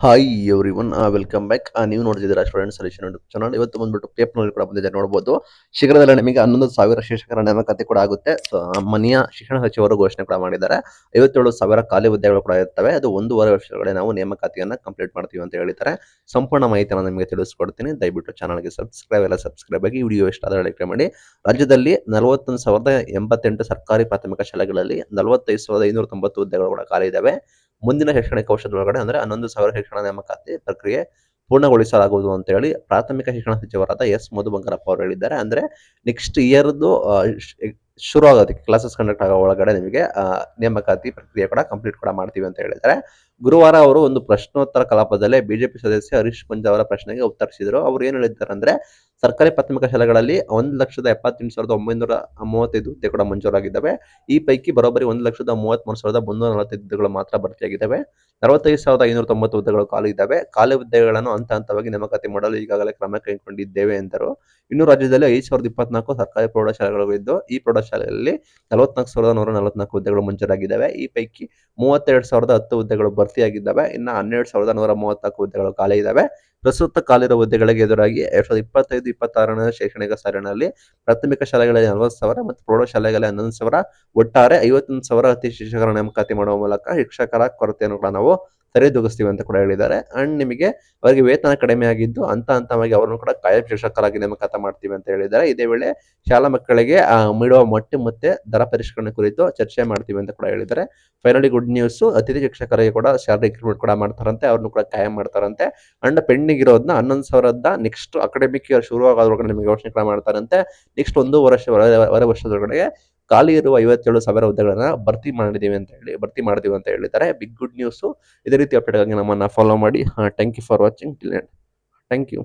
Hi everyone welcome back. ನೀವು ನೋಡ್ತಿದ್ದೀರಾ student solution YouTube channel. ಇವತ್ತು ಬಂದ್ಬಿಟ್ಟು ಪೇಪರ್ನಲ್ಲಿ ಕೂಡ ಬಂದಿದೆ ನೋಡಬಹುದು. ಶೀಘ್ರದಲ್ಲೇ ನಿಮಗೆ 11,000 ಶಿಕ್ಷಕರ ನೇಮಕಾತಿ ಕೂಡ ಆಗುತ್ತೆ. ಮನೆಯ ಶಿಕ್ಷಣ ಸಚಿವರು ಘೋಷಣೆ ಕೂಡ ಮಾಡಿದ್ದಾರೆ. 57,000 ಖಾಲಿ ಹುದ್ದೆಗಳು ಕೂಡ ಇರ್ತವೆ. ಅದು 1.5 ವರ್ಷದೊಳಗಡೆ ನಾವು ನೇಮಕಾತಿಯನ್ನ ಕಂಪ್ಲೀಟ್ ಮಾಡ್ತೀವಿ ಅಂತ ಹೇಳಿದ್ದಾರೆ. ಸಂಪೂರ್ಣ ಮಾಹಿತಿಯನ್ನು ನಿಮಗೆ ತಿಳಿಸ್ಕೊಡ್ತೀನಿ. ದಯವಿಟ್ಟು ಚಾನಲ್ಗೆ ಸಬ್ಸ್ಕ್ರೈಬ್ ಆಗಿ ವಿಡಿಯೋ ಇಷ್ಟ ಆದರೆ ಲೈಕ್ ಮಾಡಿ. ರಾಜ್ಯದಲ್ಲಿ 41,088 ಸರ್ಕಾರಿ ಪ್ರಾಥಮಿಕ ಶಾಲೆಗಳಲ್ಲಿ 45,590 ಹುದ್ದೆಗಳು ಕೂಡ ಖಾಲಿ ಇದಾವೆ. ಮುಂದಿನ ಶೈಕ್ಷಣಿಕ ವರ್ಷದೊಳಗಡೆ ಅಂದ್ರೆ 11,000 ಶಿಕ್ಷಣ ನೇಮಕಾತಿ ಪ್ರಕ್ರಿಯೆ ಪೂರ್ಣಗೊಳಿಸಲಾಗುವುದು ಅಂತ ಹೇಳಿ ಪ್ರಾಥಮಿಕ ಶಿಕ್ಷಣ ಸಚಿವರಾದ ಎಸ್ ಮಧು ಬಂಗಾರಪ್ಪ ಅವರು ಹೇಳಿದ್ದಾರೆ. ಅಂದ್ರೆ ನೆಕ್ಸ್ಟ್ ಇಯರ್ದು ಶುರು ಆಗೋದಕ್ಕೆ ಕ್ಲಾಸಸ್ ಕಂಡಕ್ಟ್ ಆಗೋ ಒಳಗಡೆ ನಿಮಗೆ ನೇಮಕಾತಿ ಪ್ರಕ್ರಿಯೆ ಕೂಡ ಕಂಪ್ಲೀಟ್ ಕೂಡ ಮಾಡ್ತೀವಿ ಅಂತ ಹೇಳಿದ್ದಾರೆ. ಗುರುವಾರ ಅವರು ಒಂದು ಪ್ರಶ್ನೋತ್ತರ ಕಲಾಪದಲ್ಲೇ ಬಿಜೆಪಿ ಸದಸ್ಯ ಹರೀಶ್ ಪಂಜ್ ಅವರ ಪ್ರಶ್ನೆಗೆ ಉತ್ತರಿಸಿದರು. ಅವರು ಏನು ಹೇಳಿದ್ದಾರೆ ಅಂದ್ರೆ ಸರ್ಕಾರಿ ಪ್ರಾಥಮಿಕ ಶಾಲೆಗಳಲ್ಲಿ 1,78,935 ಹುದ್ದೆ ಕೂಡ ಮಂಜೂರಾಗಿದ್ದಾವೆ. ಈ ಪೈಕಿ ಬರೋಬ್ಬರಿ 1,33,345 ಹುದ್ದೆಗಳು ಮಾತ್ರ ಭರ್ತಿಯಾಗಿದ್ದಾವೆ. 45,590 ಹುದ್ದೆಗಳು ಖಾಲಿ ಇದ್ದಾವೆ. ಖಾಲಿ ಹುದ್ದೆಗಳನ್ನು ಹಂತ ಹಂತವಾಗಿ ನೇಮಕಾತಿ ಮಾಡಲು ಈಗಾಗಲೇ ಕ್ರಮ ಕೈಗೊಂಡಿದ್ದೇವೆ ಎಂದರು. ಇನ್ನು ರಾಜ್ಯದಲ್ಲಿ 5,024 ಸರ್ಕಾರಿ ಪ್ರೌಢಶಾಲೆಗಳು ಇದ್ದು, ಈ ಪ್ರೌಢಶಾಲೆಯಲ್ಲಿ 44,144 ಹುದ್ದೆಗಳು ಮಂಜೂರಾಗಿದ್ದಾವೆ. ಈ ಪೈಕಿ 32,010 ಹುದ್ದೆಗಳು ಭರ್ತಿಯಾಗಿದ್ದಾವೆ. ಇನ್ನು 12,134 ಹುದ್ದೆಗಳು ಖಾಲಿ ಇದ್ದಾವೆ. ಪ್ರಸ್ತುತ ಖಾಲಿರುವ ಹುದ್ದೆಗಳಿಗೆ ಎದುರಾಗಿ 2025-26ನೇ ಶೈಕ್ಷಣಿಕ ಸಾಲಿನಲ್ಲಿ ಪ್ರಾಥಮಿಕ ಶಾಲೆಗಳಲ್ಲಿ 40,000 ಮತ್ತು ಪ್ರೌಢಶಾಲೆಗಳಲ್ಲಿ 11,000 ಒಟ್ಟಾರೆ 51,000 ಅತಿ ಶಿಕ್ಷಕರ ನೇಮಕಾತಿ ಮಾಡುವ ಮೂಲಕ ಶಿಕ್ಷಕರ ಕೊರತೆಯನ್ನು ಕೂಡ ನಾವು ಸರಿದೂಗಿಸ್ತೀವಿ ಅಂತ ಕೂಡ ಹೇಳಿದ್ದಾರೆ. ಅಂಡ್ ನಿಮಗೆ ಅವರಿಗೆ ವೇತನ ಕಡಿಮೆ ಆಗಿದ್ದು ಹಂತ ಹಂತವಾಗಿ ಅವರನ್ನು ಕೂಡ ಕಾಯಂ ಶಿಕ್ಷಕರಾಗಿ ನೇಮಕಾತ ಮಾಡ್ತೀವಿ ಅಂತ ಹೇಳಿದ್ದಾರೆ. ಇದೇ ವೇಳೆ ಶಾಲಾ ಮಕ್ಕಳಿಗೆ ನೀಡುವ ಮೊಟ್ಟ ಮತ್ತೆ ದರ ಪರಿಷ್ಕರಣೆ ಕುರಿತು ಚರ್ಚೆ ಮಾಡ್ತೀವಿ ಅಂತ ಕೂಡ ಹೇಳಿದ್ದಾರೆ. ಫೈನಲಿ ಗುಡ್ ನ್ಯೂಸ್, ಅತಿಥಿ ಶಿಕ್ಷಕರಿಗೆ ಕೂಡ ಸ್ಯಾಲರಿ ಇಂಕ್ರಿಮೆಂಟ್ ಕೂಡ ಮಾಡ್ತಾರಂತೆ, ಅವ್ರನ್ನು ಕೂಡ ಕಾಯಂ ಮಾಡ್ತಾರಂತೆ. ಅಂಡ್ ಪೆಂಡಿಂಗ್ ಇರೋದನ್ನ 11,000 ನೆಕ್ಸ್ಟ್ ಅಕಾಡೆಮಿಕ್ ಇಯರ್ ಶುರು ಆಗೋದ್ರೊಳಗಡೆ ನಿಮಗೆ ಘೋಷಣೆ ಕೂಡ ಮಾಡ್ತಾರಂತೆ. ನೆಕ್ಸ್ಟ್ ಒಂದು ವರ್ಷದೊಳಗಡೆ ಖಾಲಿ ಇರುವ 57,000 ಹುದ್ದೆಗಳನ್ನ ಭರ್ತಿ ಮಾಡ್ತೀವಿ ಅಂತ ಹೇಳಿದ್ದಾರೆ. Big good news. ಇದೇ ರೀತಿ ಅಪ್ಡೇಟ್ ಆಗಿ ನಮ್ಮನ್ನ ಫಾಲೋ ಮಾಡಿ. Thank you for watching till end. Thank you.